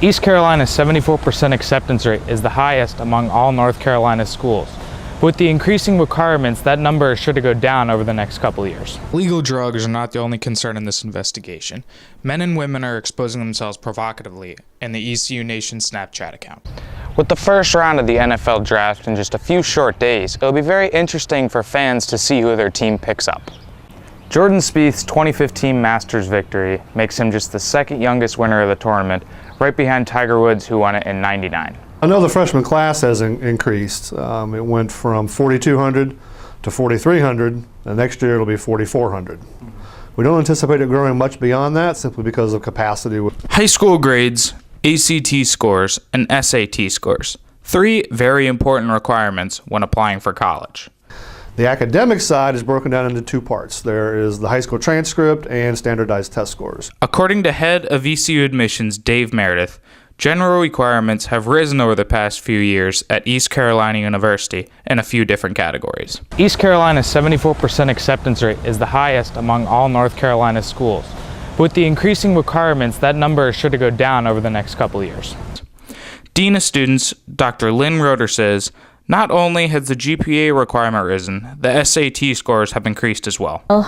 East Carolina's 74% acceptance rate is the highest among all North Carolina schools. With the increasing requirements, that number is sure to go down over the next couple of years. Illegal drugs are not the only concern in this investigation. Men and women are exposing themselves provocatively in the ECU Nation Snapchat account. With the first round of the NFL draft in just a few short days, it'll be very interesting for fans to see who their team picks up. Jordan Spieth's 2015 Masters victory makes him just the second youngest winner of the tournament, right behind Tiger Woods, who won it in '99. I know the freshman class has increased. It went from 4,200 to 4,300, and next year it'll be 4,400. We don't anticipate it growing much beyond that simply because of capacity. High school grades, ACT scores, and SAT scores. Three very important requirements when applying for college. The academic side is broken down into two parts. There is the high school transcript and standardized test scores. According to head of ECU admissions Dave Meredith, general requirements have risen over the past few years at East Carolina University in a few different categories. East Carolina's 74% acceptance rate is the highest among all North Carolina schools. With the increasing requirements, that number is sure to go down over the next couple of years. Dean of Students, Dr. Lynn Roeder, says, not only has the GPA requirement risen, the SAT scores have increased as well. The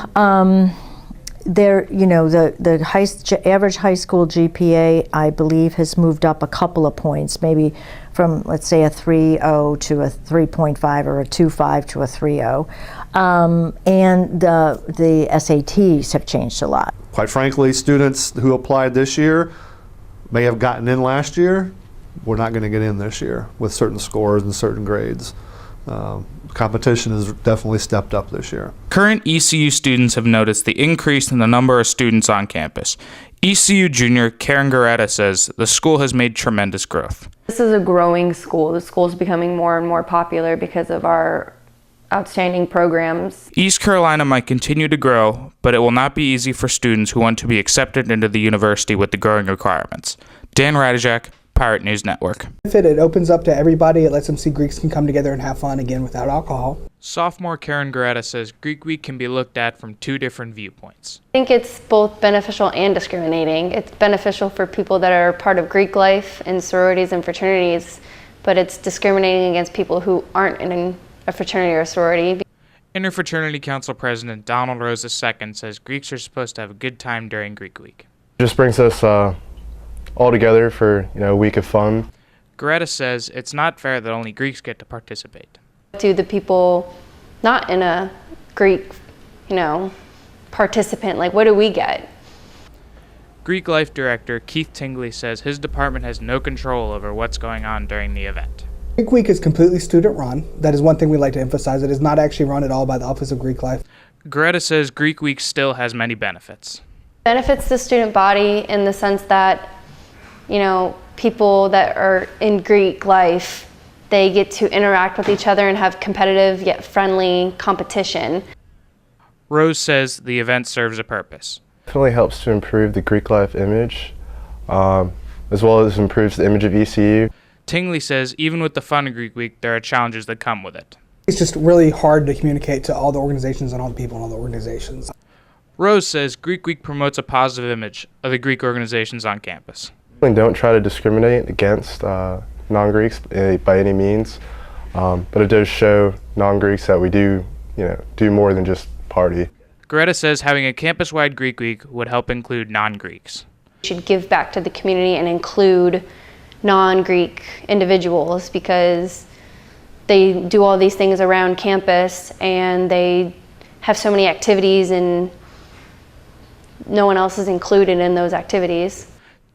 average high school GPA, I believe, has moved up a couple of points, maybe from, let's say, a 3.0 to a 3.5 or a 2.5 to a 3.0. And the SATs have changed a lot. Quite frankly, students who applied this year may have gotten in last year. We're not going to get in this year with certain scores and certain grades. Competition has definitely stepped up this year. Current ECU students have noticed the increase in the number of students on campus. ECU junior Karen Garetta says the school has made tremendous growth. This is a growing school. The school is becoming more and more popular because of our outstanding programs. East Carolina might continue to grow, but it will not be easy for students who want to be accepted into the university with the growing requirements. Dan Ratajczak, Pirate News Network. It opens up to everybody. It lets them see Greeks can come together and have fun again without alcohol. Sophomore Karen Garetta says Greek Week can be looked at from two different viewpoints. I think it's both beneficial and discriminating. It's beneficial for people that are part of Greek life in sororities and fraternities, but it's discriminating against people who aren't in a fraternity or sorority. Interfraternity Council President Donald Rose II says Greeks are supposed to have a good time during Greek Week. It just brings us all together for a week of fun. Garetta says it's not fair that only Greeks get to participate. To the people not in a Greek, participant, what do we get? Greek Life Director Keith Tingley says his department has no control over what's going on during the event. Greek Week is completely student-run. That is one thing we like to emphasize. It is not actually run at all by the Office of Greek Life. Garetta says Greek Week still has many benefits. Benefits the student body in the sense that people that are in Greek life, they get to interact with each other and have competitive yet friendly competition. Rose says the event serves a purpose. It definitely helps to improve the Greek life image, as well as improves the image of ECU. Tingley says even with the fun of Greek Week, there are challenges that come with it. It's just really hard to communicate to all the organizations and all the people in all the organizations. Rose says Greek Week promotes a positive image of the Greek organizations on campus. Don't try to discriminate against non-Greeks by any means, but it does show non-Greeks that we do more than just party. Garetta says having a campus-wide Greek Week would help include non-Greeks. We should give back to the community and include non-Greek individuals because they do all these things around campus and they have so many activities and no one else is included in those activities.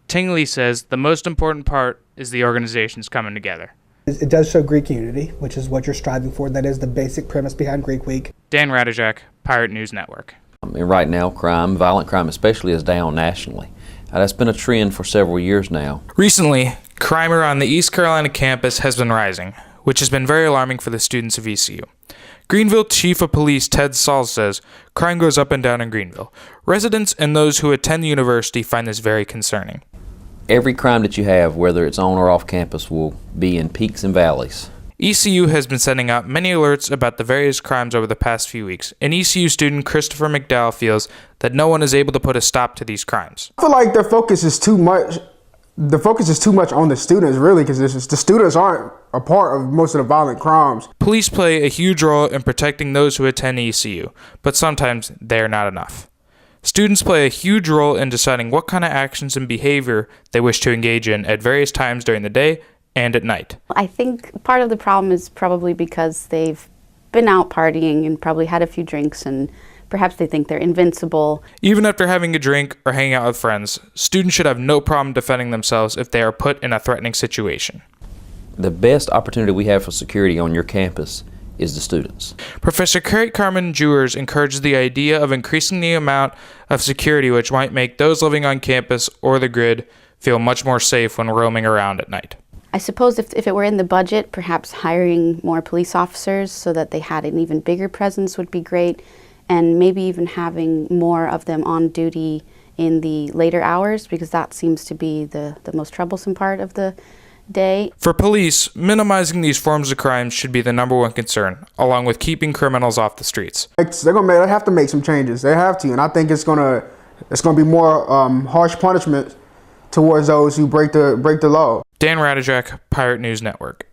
Tingley says the most important part is the organizations coming together. It does show Greek unity, which is what you're striving for. That is the basic premise behind Greek Week. Dan Ratajczak, Pirate News Network. Right now, violent crime especially, is down nationally. That's been a trend for several years now. Recently, crime around the East Carolina campus has been rising, which has been very alarming for the students of ECU. Greenville Chief of Police Ted Saul says crime goes up and down in Greenville. Residents and those who attend the university find this very concerning. Every crime that you have, whether it's on or off campus, will be in peaks and valleys. ECU has been sending out many alerts about the various crimes over the past few weeks, and ECU student Christopher McDowell feels that no one is able to put a stop to these crimes. I feel like their focus is too much the focus is too much on the students, really, because the students aren't a part of most of the violent crimes. Police play a huge role in protecting those who attend ECU, but sometimes they are not enough. Students play a huge role in deciding what kind of actions and behavior they wish to engage in at various times during the day and at night. I think part of the problem is probably because they've been out partying and probably had a few drinks, and perhaps they think they're invincible. Even after having a drink or hanging out with friends, students should have no problem defending themselves if they are put in a threatening situation. The best opportunity we have for security on your campus is the students. Professor Kate Carmen Jewers encourages the idea of increasing the amount of security, which might make those living on campus or the grid feel much more safe when roaming around at night. I suppose if it were in the budget, perhaps hiring more police officers so that they had an even bigger presence would be great, and maybe even having more of them on duty in the later hours, because that seems to be the most troublesome part of the day. For police, minimizing these forms of crime should be the number one concern, along with keeping criminals off the streets. They have to make some changes. They have to, and I think it's gonna be more harsh punishment towards those who break the law. Dan Ratajczak, Pirate News Network.